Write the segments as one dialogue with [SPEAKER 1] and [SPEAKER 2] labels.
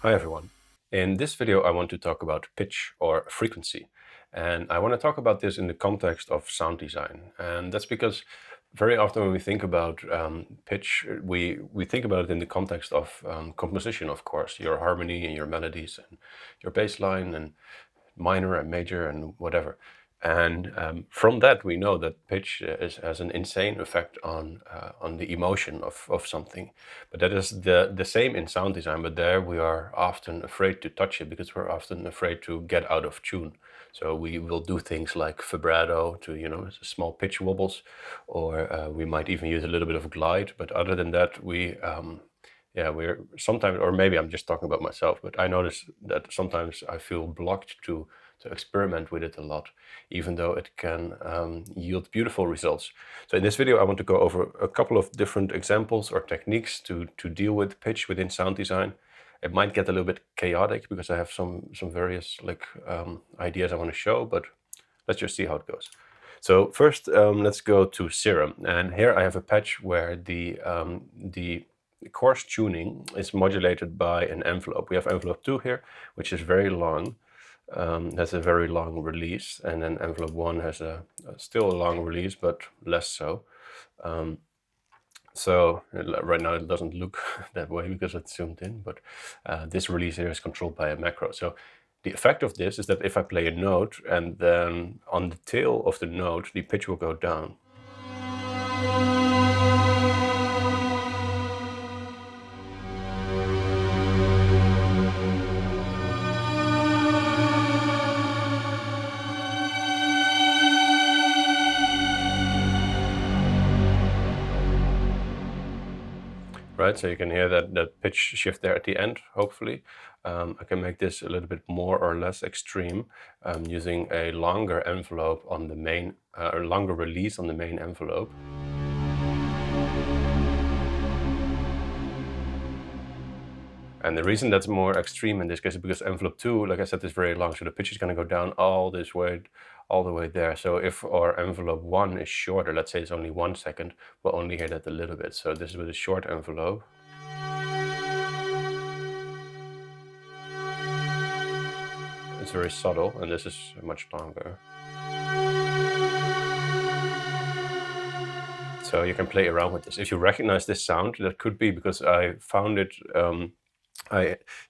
[SPEAKER 1] Hi everyone. In this video I want to talk about pitch or frequency, and I want to talk about this in the context of sound design. And that's because very often when we think about pitch, we think about it in the context of composition, of course, your harmony and your melodies and your bass line and minor and major and whatever. And from that, we know that pitch has an insane effect on the emotion of something. But that is the same in sound design, but there we are often afraid to touch it because we're often afraid to get out of tune. So we will do things like vibrato to, small pitch wobbles, or we might even use a little bit of glide. But other than that, we're sometimes, or maybe I'm just talking about myself, but I notice that sometimes I feel blocked to experiment with it a lot, even though it can yield beautiful results. So in this video, I want to go over a couple of different examples or techniques to deal with pitch within sound design. It might get a little bit chaotic because I have some various ideas I want to show, but let's just see how it goes. So first, let's go to Serum, and here I have a patch where the coarse tuning is modulated by an envelope. We have envelope 2 here, which is very long, has a very long release, and then envelope 1 has still a long release, but less so. So right now it doesn't look that way because it's zoomed in, but this release here is controlled by a macro. So the effect of this is that if I play a note and then on the tail of the note, the pitch will go down. Right, so you can hear that pitch shift there at the end, hopefully. I can make this a little bit more or less extreme using a longer envelope on the main, or longer release on the main envelope. And the reason that's more extreme in this case is because envelope 2, like I said, is very long, so the pitch is going to go down all this way, all the way there. So if our envelope 1 is shorter, let's say it's only 1 second, we'll only hear that a little bit. So this is with a short envelope. It's very subtle, and this is much longer. So you can play around with this. If you recognize this sound, that could be because I found it,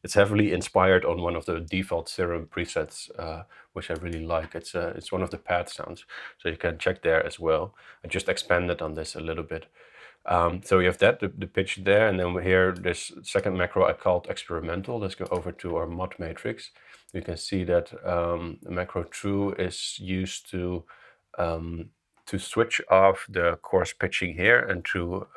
[SPEAKER 1] it's heavily inspired on one of the default Serum presets, which I really like. It's one of the pad sounds, so you can check there as well. I just expanded on this a little bit. So you have that, the pitch there, and then here, this second macro I called experimental. Let's go over to our mod matrix. You can see that macro true is used to switch off the coarse pitching here and to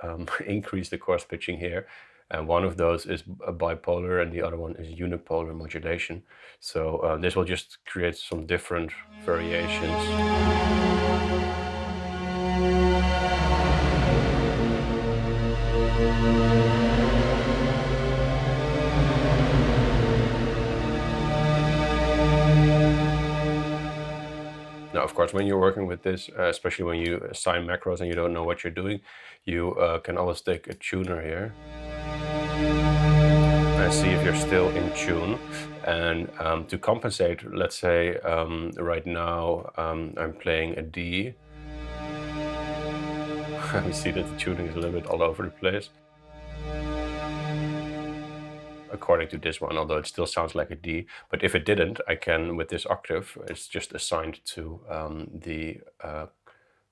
[SPEAKER 1] increase the coarse pitching here. And one of those is a bipolar and the other one is unipolar modulation. So this will just create some different variations. Now, of course, when you're working with this, especially when you assign macros and you don't know what you're doing, you can always take a tuner here and see if you're still in tune. And to compensate, let's say right now I'm playing a D. We see that the tuning is a little bit all over the place, according to this one, although it still sounds like a D. But if it didn't, I can, with this octave, it's just assigned to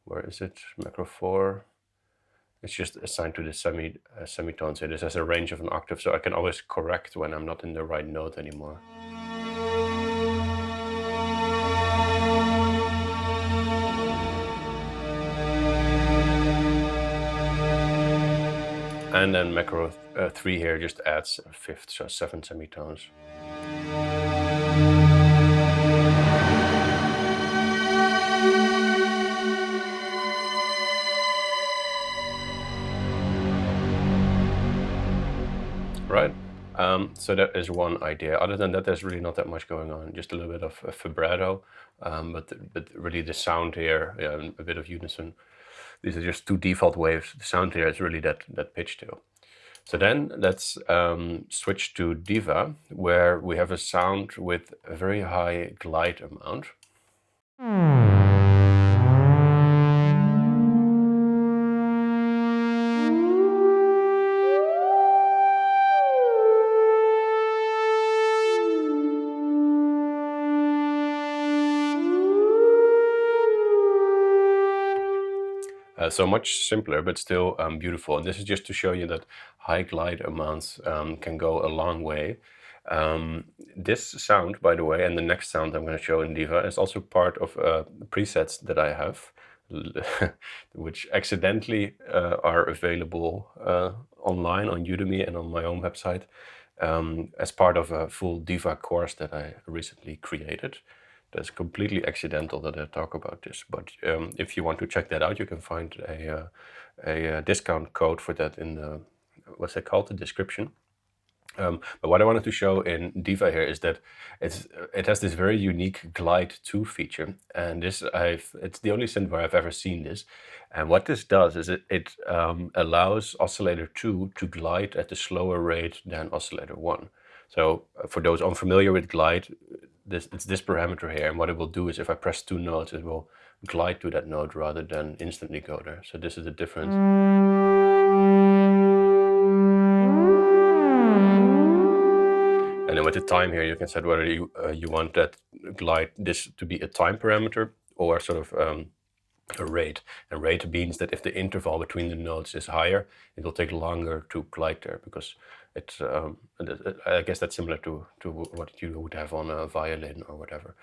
[SPEAKER 1] where is it, macro 4? It's just assigned to the semitones. So this has a range of an octave, so I can always correct when I'm not in the right note anymore. And then macro 3 here just adds a fifth, so 7 semitones. Right, so that is one idea. Other than that, there's really not that much going on. Just a little bit of vibrato, but really the sound here, a bit of unison. These are just 2 default waves. The sound here is really that pitch tail. So then let's switch to Diva, where we have a sound with a very high glide amount. So much simpler, but still beautiful. And this is just to show you that high glide amounts can go a long way. This sound, by the way, and the next sound I'm going to show in Diva is also part of presets that I have, which accidentally are available online on Udemy and on my own website as part of a full Diva course that I recently created. That's completely accidental that I talk about this, but if you want to check that out, you can find a discount code for that in the, what's it called, the description. But what I wanted to show in Diva here is that it has this very unique Glide 2 feature, and it's the only synth where I've ever seen this. And what this does is it allows oscillator 2 to glide at a slower rate than oscillator 1. So for those unfamiliar with Glide, it's this parameter here, and what it will do is if I press 2 notes, it will glide to that note rather than instantly go there. So this is the difference. And then with the time here, you can set whether you want that glide this to be a time parameter or sort of a rate. And rate means that if the interval between the notes is higher, it will take longer to glide there, because it's I guess that's similar to what you would have on a violin or whatever.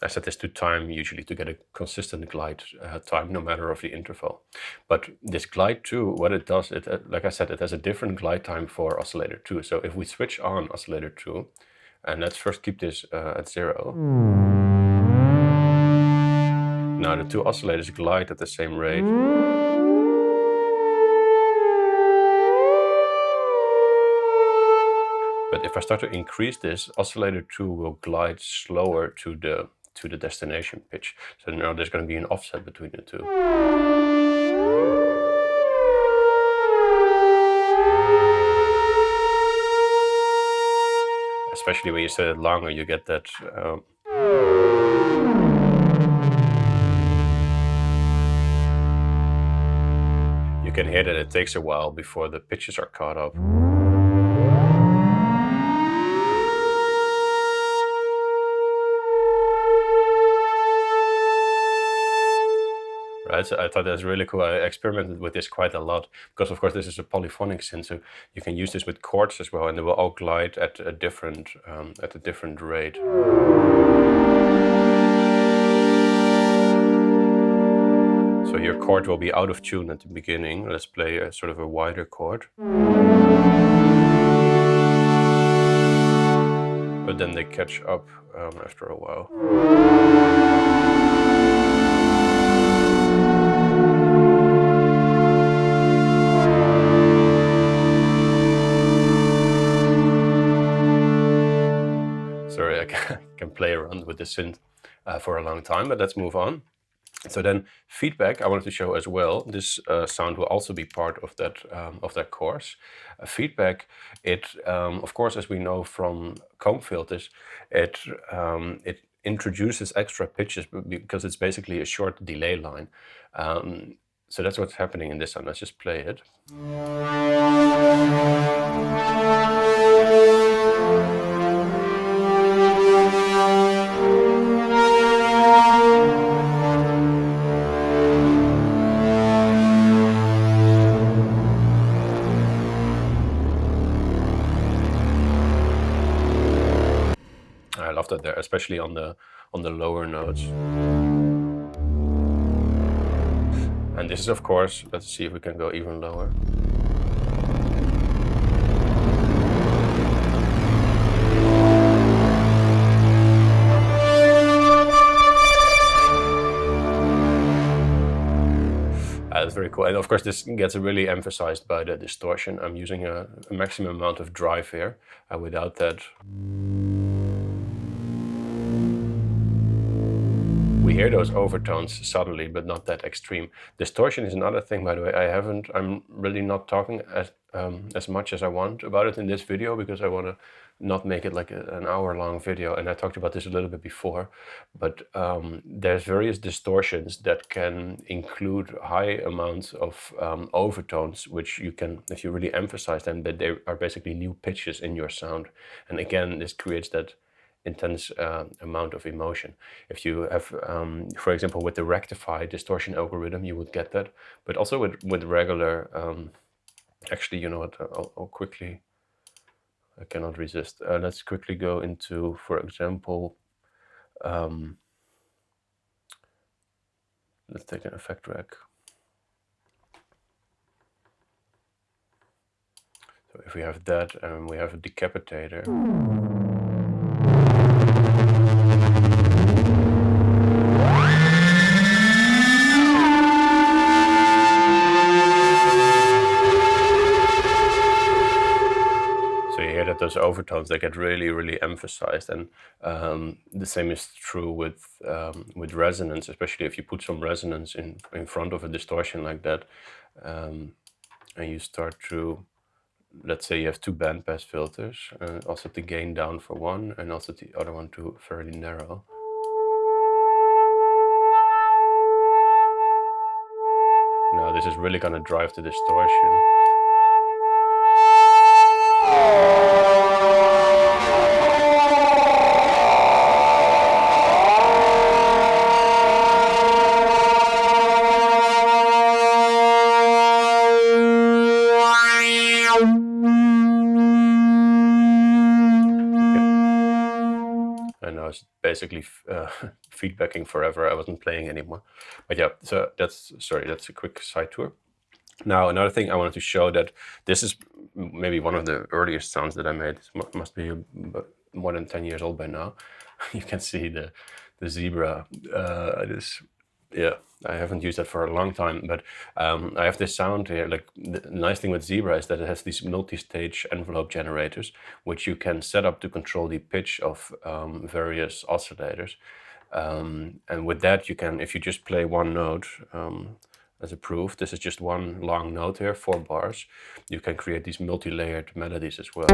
[SPEAKER 1] I set this to time usually to get a consistent glide time no matter of the interval. But this Glide 2, what it does, like I said, it has a different glide time for oscillator 2. So if we switch on oscillator 2, and let's first keep this at 0. Now the two oscillators glide at the same rate. But if I start to increase this, oscillator 2 will glide slower to the destination pitch. So now there's going to be an offset between the two. Especially when you set it longer, you get that you can hear that it takes a while before the pitches are caught up. Right, so I thought that was really cool. I experimented with this quite a lot because, of course, this is a polyphonic synth, so you can use this with chords as well, and they will all glide at a different rate. So your chord will be out of tune at the beginning. Let's play a sort of a wider chord. But then they catch up after a while. Sorry, I can play around with the synth for a long time, but let's move on. So then feedback I wanted to show as well. This sound will also be part of that course. Feedback, of course, as we know from comb filters, it introduces extra pitches because it's basically a short delay line. So that's what's happening in this sound. Let's just play it. I love that there, especially on the lower notes. And this is, of course, let's see if we can go even lower. That's very cool. And of course, this gets really emphasized by the distortion. I'm using a maximum amount of drive here. Without that, we hear those overtones subtly, but not that extreme. Distortion is another thing, by the way. I'm really not talking as much as I want about it in this video, because I want to not make it like an hour-long video, and I talked about this a little bit before. But there's various distortions that can include high amounts of overtones, which you can, if you really emphasize them, that they are basically new pitches in your sound. And again, this creates that intense amount of emotion. If you have, for example, with the rectify distortion algorithm, you would get that. But also with regular, actually, you know what, I'll quickly, I cannot resist. Let's quickly go into, for example, let's take an effect rack. So if we have that and we have a decapitator, that those overtones, they get really, really emphasized. And the same is true with resonance, especially if you put some resonance in front of a distortion like that, and you start to, let's say you have two bandpass filters, also the gain down for one and also the other one to fairly narrow. Now this is really going to drive the distortion. And I was basically feedbacking forever. I wasn't playing anymore. But yeah, so that's a quick side tour. Now, another thing I wanted to show, that this is maybe one of the earliest sounds that I made. It must be more than 10 years old by now. You can see the zebra. Yeah, I haven't used that for a long time, but I have this sound here. Like, the nice thing with Zebra is that it has these multi-stage envelope generators, which you can set up to control the pitch of various oscillators. And with that, you can, if you just play one note, as a proof, this is just one long note here, 4 bars, you can create these multi-layered melodies as well.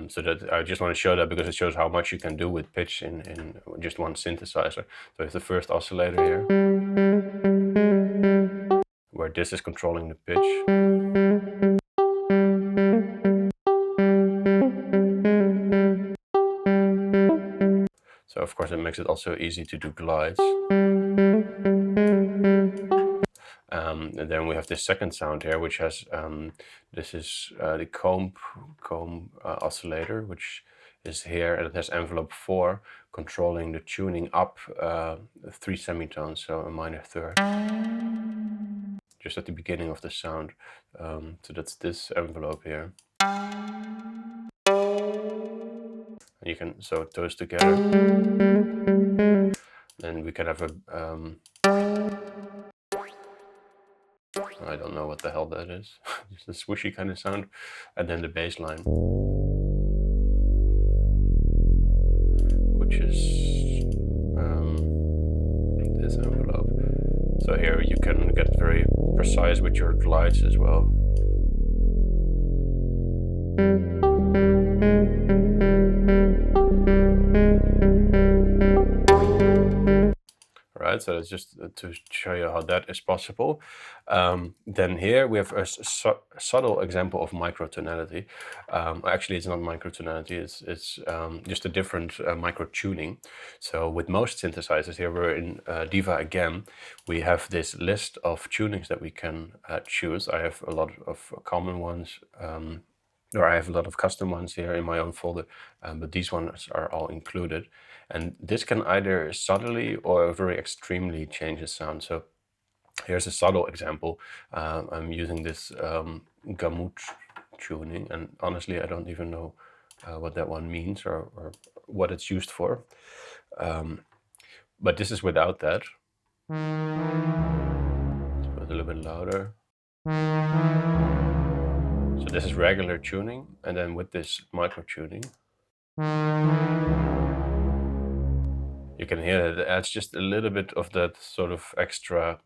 [SPEAKER 1] So that I just want to show that because it shows how much you can do with pitch in just one synthesizer. So it's the first oscillator here, where this is controlling the pitch. So of course it makes it also easy to do glides. And then we have this second sound here, which has, this is the comb oscillator, which is here, and it has envelope 4 controlling the tuning up 3 semitones, so a minor third, just at the beginning of the sound. So that's this envelope here. And you can, so those together, then we can have a, I don't know what the hell that is, just a swooshy kind of sound, and then the bass line, which is this envelope. So here you can get very precise with your glides as well. Right, so that's just to show you how that is possible. Then here we have a subtle example of microtonality. Actually, it's not microtonality, it's just a different microtuning. So with most synthesizers, here we're in Diva again, we have this list of tunings that we can choose. I have a lot of common ones, or I have a lot of custom ones here in my own folder, but these ones are all included. And this can either subtly or very extremely change the sound. So here's a subtle example. I'm using this gamut tuning, and honestly, I don't even know what that one means or what it's used for. But this is without that. Let's put it a little bit louder. So this is regular tuning, and then with this micro tuning, you can hear that it adds just a little bit of that sort of extra,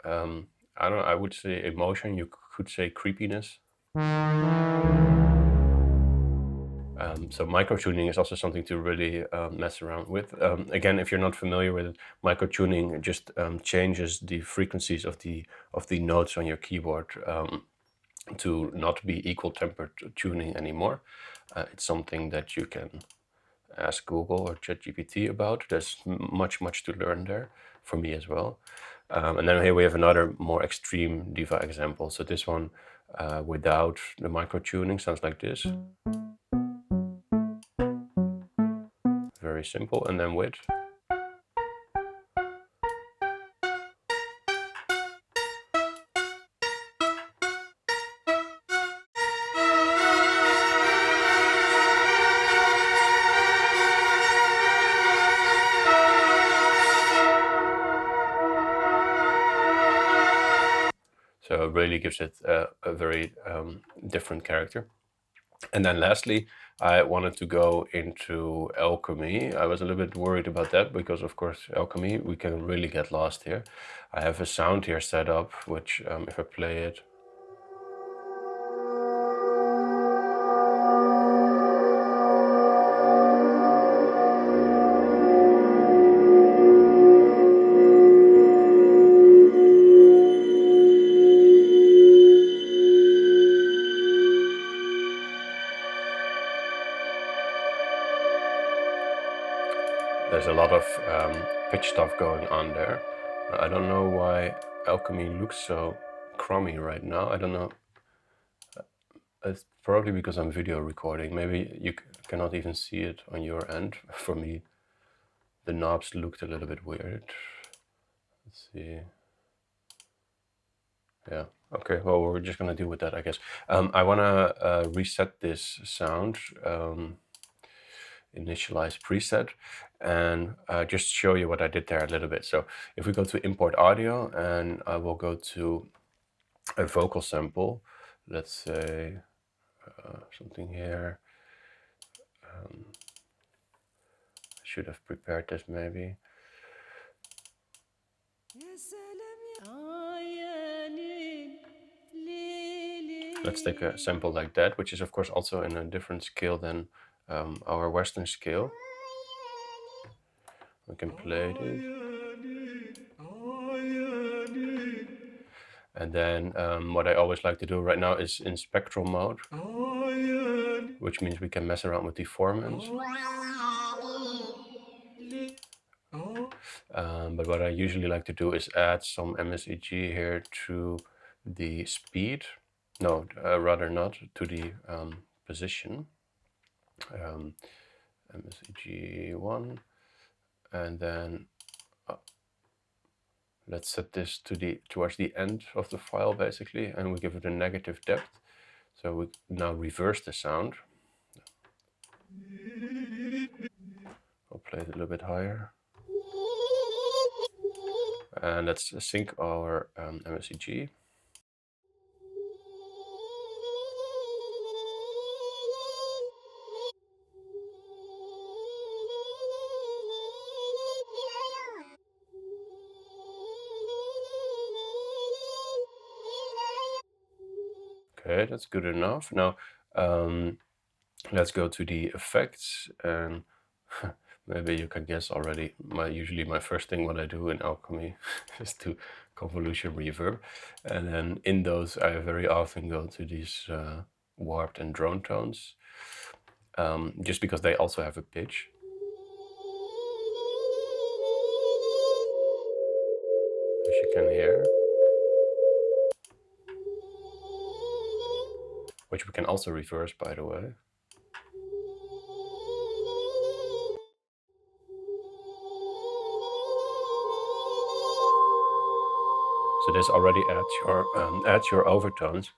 [SPEAKER 1] I don't know, I would say emotion, you could say creepiness. So micro tuning is also something to really mess around with. Again, if you're not familiar with it, micro tuning just changes the frequencies of the notes on your keyboard to not be equal tempered tuning anymore. It's something that you can ask Google or ChatGPT about. There's much to learn there for me as well. And then here we have another more extreme Diva example. So this one without the micro tuning sounds like this. Very simple. And then with. So it really gives it a very different character. And then lastly, I wanted to go into Alchemy. I was a little bit worried about that because, of course, Alchemy, we can really get lost here. I have a sound here set up, which if I play it, there's a lot of pitch stuff going on there. I don't know why Alchemy looks so crummy right now. I don't know. It's probably because I'm video recording. Maybe you cannot even see it on your end. For me, the knobs looked a little bit weird. Let's see. Yeah, okay, well, we're just gonna deal with that, I guess. I wanna reset this sound, initialize preset, and just show you what I did there a little bit. So if we go to import audio, and I will go to a vocal sample, let's say something here. I should have prepared this maybe. Let's take a sample like that, which is of course also in a different scale than our Western scale. We can play this. And then what I always like to do right now is in spectral mode, which means we can mess around with deformance. But what I usually like to do is add some MSEG here to the speed. No, rather not, to the position. MSEG 1. And then let's set this to towards the end of the file basically, and we give it a negative depth. So we now reverse the sound. I'll play it a little bit higher. And let's sync our MSEG. Okay, that's good enough. Now let's go to the effects, and maybe you can guess already. Usually my first thing what I do in Alchemy is to convolution reverb, and then in those I very often go to these warped and drone tones, just because they also have a pitch. As you can hear. Which we can also reverse, by the way. So this already adds your overtones.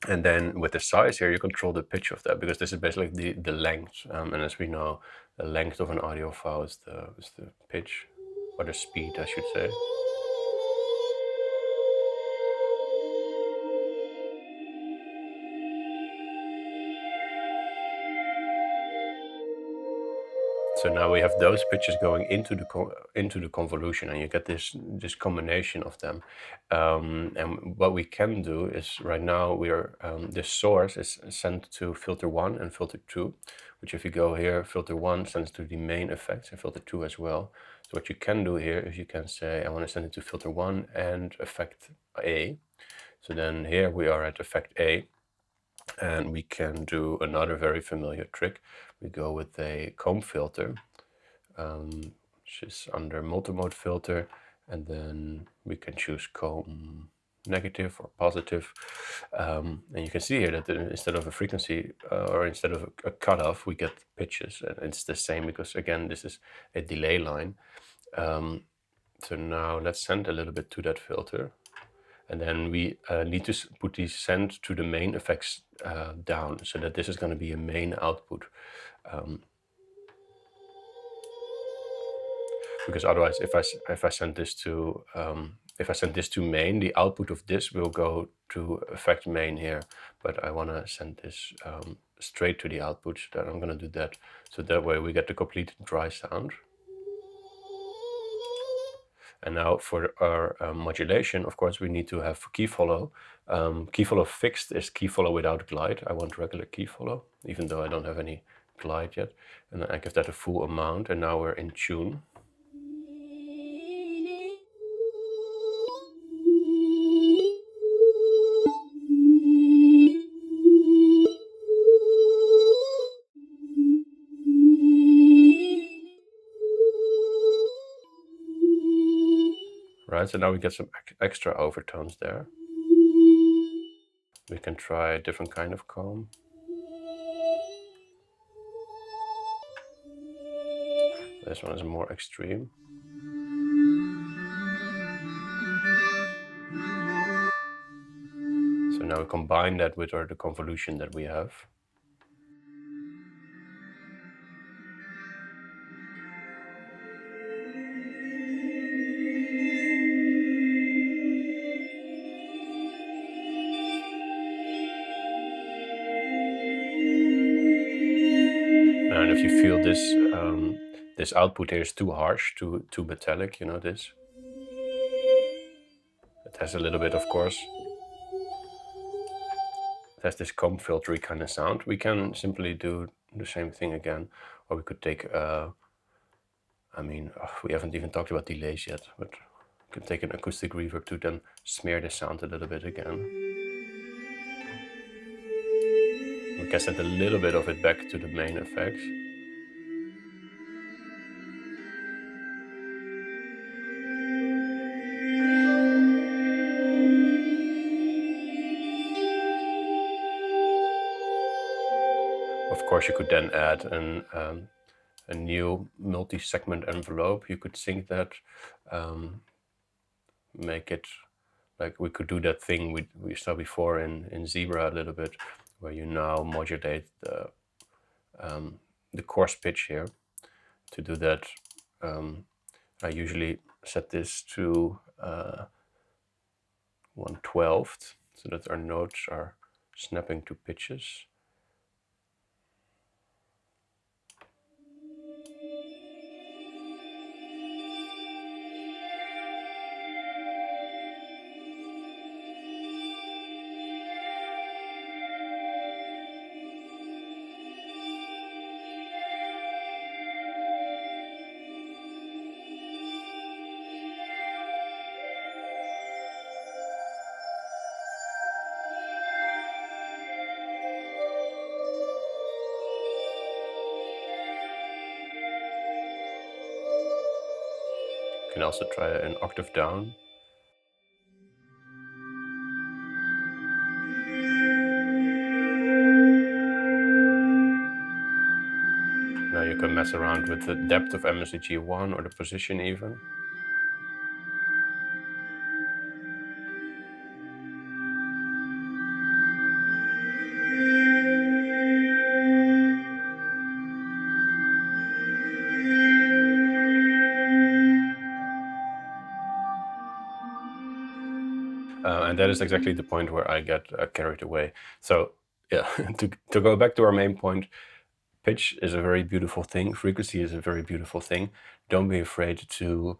[SPEAKER 1] And then with the size here, you control the pitch of that, because this is basically the length. And as we know, the length of an audio file is the pitch, or the speed, I should say. So now we have those pitches going into the convolution, and you get this combination of them. And what we can do is right now we are this source is sent to filter 1 and filter 2, which if you go here, filter 1 sends to the main effects and filter 2 as well. So what you can do here is you can say I want to send it to filter 1 and effect A. So then here we are at effect A. And we can do another very familiar trick. We go with a comb filter, which is under multimode filter, and then we can choose comb negative or positive. And you can see here that instead of a frequency or instead of a cutoff, we get pitches. And it's the same because, again, this is a delay line. So now let's send a little bit to that filter. And then we need to put the send to the main effects down, so that this is going to be a main output. Because otherwise, if I send this to main, the output of this will go to effect main here. But I want to send this straight to the output, so that I'm going to do that. So that way we get the complete dry sound. And now for our modulation, of course, we need to have key follow. Key follow fixed is key follow without glide. I want regular key follow, even though I don't have any glide yet. And then I give that a full amount, and now we're in tune. Right, so now we get some extra overtones there. We can try a different kind of comb. This one is more extreme. So now we combine that with the convolution that we have. And if you feel this this output here is too harsh, too metallic, you know this. It has a little bit, of course. It has this comb filtery kind of sound. We can simply do the same thing again, or we could take. I mean, we haven't even talked about delays yet, but we could take an acoustic reverb to then smear the sound a little bit again. We can send a little bit of it back to the main effects. Of course, you could then add a new multi-segment envelope. You could sync that, make it like we could do that thing we saw before in Zebra a little bit, where you now modulate the coarse pitch here. To do that, I usually set this to 1/12, so that our notes are snapping to pitches. You can also try an octave down. Now you can mess around with the depth of MSG1 or the position even. And that is exactly the point where I get carried away. So yeah, to go back to our main point, pitch is a very beautiful thing. Frequency is a very beautiful thing. Don't be afraid to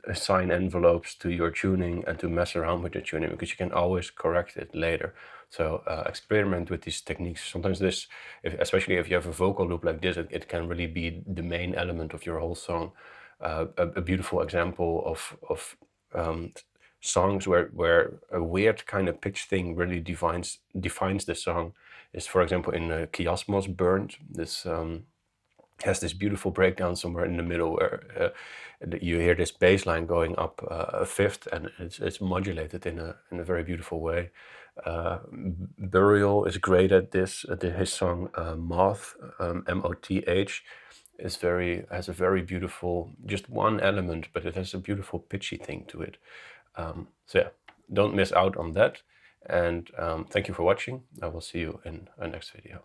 [SPEAKER 1] assign envelopes to your tuning and to mess around with the tuning, because you can always correct it later. So experiment with these techniques. Sometimes this, especially if you have a vocal loop like this, it can really be the main element of your whole song. A beautiful example of songs where a weird kind of pitch thing really defines the song is, for example, in Chiasmos Burned. This has this beautiful breakdown somewhere in the middle where you hear this bass line going up a fifth, and it's modulated in a very beautiful way. Burial is great at this. His song Moth, M-O-T-H, has a very beautiful, just one element, but it has a beautiful pitchy thing to it. So yeah, don't miss out on that. And thank you for watching. I will see you in our next video.